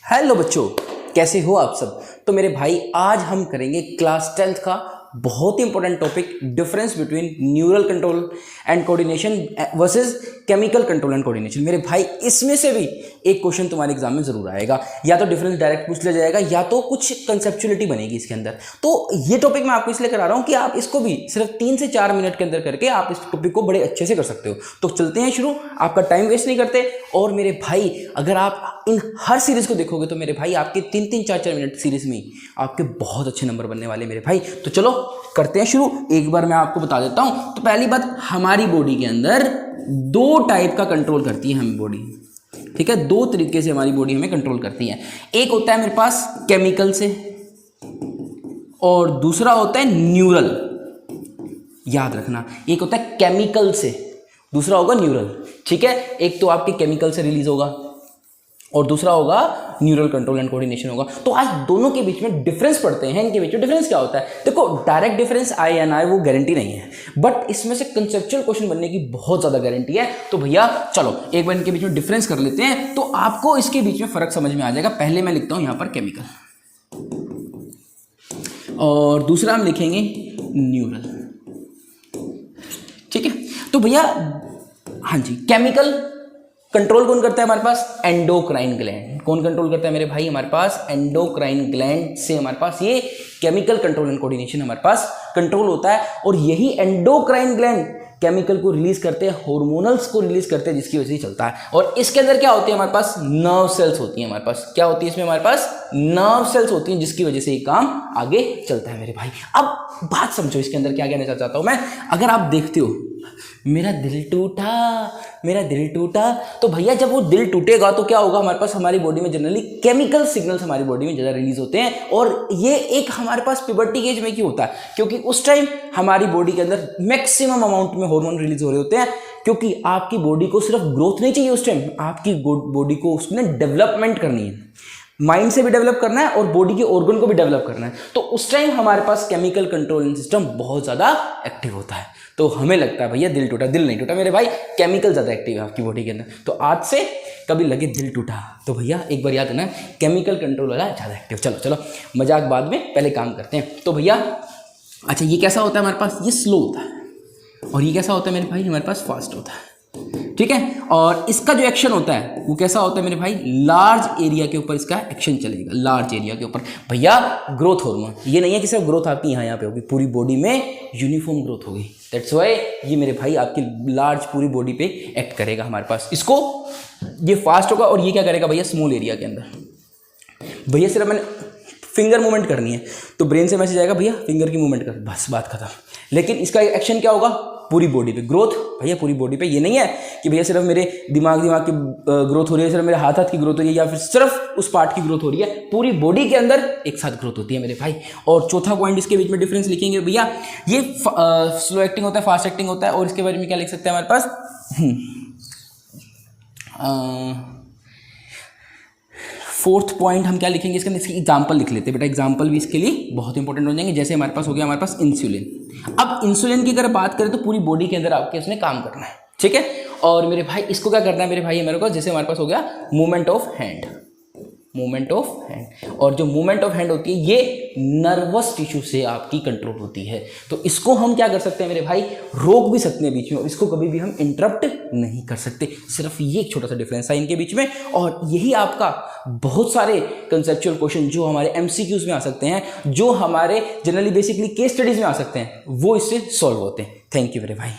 Hello बच्चों, कैसे हो आप सब। तो मेरे भाई आज हम करेंगे क्लास 10th का बहुत ही important topic, difference between neural control and coordination versus chemical control and coordination. मेरे भाई इसमें से भी एक क्वेश्चन तुम्हारे एग्जाम में जरूर आएगा, या तो डिफरेंस डायरेक्ट पूछ लिया जाएगा या तो कुछ कंसेप्चुअलिटी बनेगी इसके अंदर। तो ये टॉपिक मैं आपको इसलिए करा रहा हूँ कि आप इसको भी सिर्फ 3 से 4 मिनट के अंदर करके आप इस टॉपिक को बड़े अच्छे से कर सकते हो। तो चलते हैं शुरू, आपका टाइम वेस्ट नहीं करते। और मेरे भाई अगर आप इन हर सीरीज को देखोगे तो मेरे भाई आपके 3-3, 4-4 मिनट सीरीज में आपके बहुत अच्छे नंबर बनने वाले मेरे भाई। तो चलो करते हैं शुरू। एक बार मैं आपको बता देता हूं। तो पहली बात, हमारी बॉडी के अंदर 2 टाइप का कंट्रोल करती है हमें बॉडी, ठीक है। 2 तरीके से हमारी बॉडी हमें कंट्रोल करती है। एक होता है मेरे पास केमिकल से और दूसरा होता है न्यूरल। याद रखना, एक होता है केमिकल से, दूसरा होगा न्यूरल, ठीक है। एक तो आपके केमिकल से रिलीज होगा और दूसरा होगा न्यूरल कंट्रोल एंड कोऑर्डिनेशन होगा। तो आज दोनों के बीच में डिफरेंस पढ़ते हैं। इनके बीच में डिफरेंस क्या होता है? देखो, डायरेक्ट डिफरेंस आई एन आई वो गारंटी नहीं है, बट इसमें से कंसेप्चुअल क्वेश्चन बनने की बहुत ज्यादा गारंटी है। तो भैया चलो एक बार इनके बीच में डिफरेंस कर लेते हैं, तो आपको इसके बीच में फर्क समझ में आ जाएगा। पहले मैं लिखता हूं यहां पर केमिकल और दूसरा हम लिखेंगे न्यूरल, ठीक है। तो भैया हाँ जी, केमिकल कंट्रोल कौन करता है हमारे पास? Endocrine gland. कौन कंट्रोल करता है मेरे भाई? हमारे पास एंडोक्राइन ग्लैंड से हमारे पास ये केमिकल कंट्रोल एंड कोऑर्डिनेशन हमारे पास कंट्रोल होता है। और यही एंडोक्राइन ग्लैंड केमिकल को रिलीज करते हैं, हार्मोनल्स को रिलीज करते हैं, जिसकी वजह से चलता है। और इसके अंदर क्या होती है हमारे पास? नर्व सेल्स होती है हमारे पास। क्या होती है इसमें? हमारे पास नर्व सेल्स होती हैं, जिसकी वजह से ये काम आगे चलता है मेरे भाई। अब बात समझो, इसके अंदर क्या कहना चाहता हूं मैं। अगर आप देखते हो मेरा दिल टूटा, मेरा दिल टूटा, तो भैया जब वो दिल टूटेगा तो क्या होगा हमारे पास? हमारी बॉडी में जनरली केमिकल सिग्नल्स हमारी बॉडी में ज़्यादा रिलीज होते हैं। और ये एक हमारे पास प्यूबर्टी एज में क्यों होता है? क्योंकि उस टाइम हमारी बॉडी के अंदर मैक्सिमम अमाउंट में हार्मोन रिलीज हो रहे होते हैं। क्योंकि आपकी बॉडी को सिर्फ ग्रोथ नहीं चाहिए उस टाइम, आपकी बॉडी को उसमें डेवलपमेंट करनी है, माइंड से भी डेवलप करना है और बॉडी के ऑर्गन को भी डेवलप करना है। तो उस टाइम हमारे पास केमिकल कंट्रोलिंग सिस्टम बहुत ज़्यादा एक्टिव होता है। तो हमें लगता है भैया दिल टूटा, दिल नहीं टूटा मेरे भाई, केमिकल ज़्यादा एक्टिव है आपकी बॉडी के अंदर। तो आज से कभी लगे दिल टूटा तो भैया एक बार याद है ना, केमिकल कंट्रोल वाला ज़्यादा एक्टिव। चलो चलो मजाक बाद में, पहले काम करते हैं। तो भैया अच्छा, ये कैसा होता है हमारे पास? ये स्लो होता है। और ये कैसा होता है मेरे भाई? हमारे पास फास्ट होता है, ठीक है। और इसका जो एक्शन होता है वो कैसा होता है मेरे भाई? लार्ज एरिया के ऊपर इसका एक्शन चलेगा, लार्ज एरिया के ऊपर। भैया ग्रोथ हार्मोन, ये नहीं है कि सिर्फ ग्रोथ आपकी यहाँ पे होगी, पूरी बॉडी में यूनिफॉर्म ग्रोथ होगी। दैट्स व्हाई ये मेरे भाई आपकी लार्ज पूरी बॉडी पे एक्ट करेगा हमारे पास। इसको ये फास्ट होगा और ये क्या करेगा भैया? स्मॉल एरिया के अंदर। भैया सिर्फ मैंने फिंगर मूवमेंट करनी है तो ब्रेन से मैसेज आएगा भैया फिंगर की मूवमेंट कर, बस बात खत्म। लेकिन इसका एक्शन क्या होगा? पूरी बॉडी पे ग्रोथ। भैया पूरी बॉडी पे, ये नहीं है कि भैया सिर्फ मेरे दिमाग की ग्रोथ हो रही है, सिर्फ मेरे हाथ की ग्रोथ हो रही है, या फिर सिर्फ उस पार्ट की ग्रोथ हो रही है। पूरी बॉडी के अंदर एक साथ ग्रोथ होती है मेरे भाई। और चौथा पॉइंट इसके बीच में डिफरेंस लिखेंगे भैया, ये स्लो एक्टिंग होता है, फास्ट एक्टिंग होता है। और इसके बारे में क्या लिख सकते हैं हमारे पास? फोर्थ पॉइंट हम क्या लिखेंगे इसके अंदर? इसकी एग्जाम्पल लिख लेते हैं बेटा, एग्जाम्पल भी इसके लिए बहुत इंपॉर्टेंट हो जाएंगे। जैसे हमारे पास हो गया हमारे पास इंसुलिन। अब इंसुलिन की अगर बात करें तो पूरी बॉडी के अंदर आपके उसने काम करना है, ठीक है। और मेरे भाई इसको क्या करना है मेरे भाई मेरे को? जैसे हमारे पास हो गया movement of hand, movement of hand. और जो मूवमेंट ऑफ हैंड होती है ये नर्वस टिश्यू से आपकी कंट्रोल होती है। तो इसको हम क्या कर सकते हैं मेरे भाई? रोक भी सकते हैं बीच में, इसको कभी भी हम इंटरप्ट नहीं कर सकते। सिर्फ ये एक छोटा सा डिफरेंस है इनके बीच में। और यही आपका बहुत सारे कंसेप्चुअल क्वेश्चन जो हमारे MCQs में आ सकते हैं, जो हमारे जनरली बेसिकली केस स्टडीज में आ सकते हैं, वो इससे सॉल्व होते हैं। थैंक यू मेरे भाई।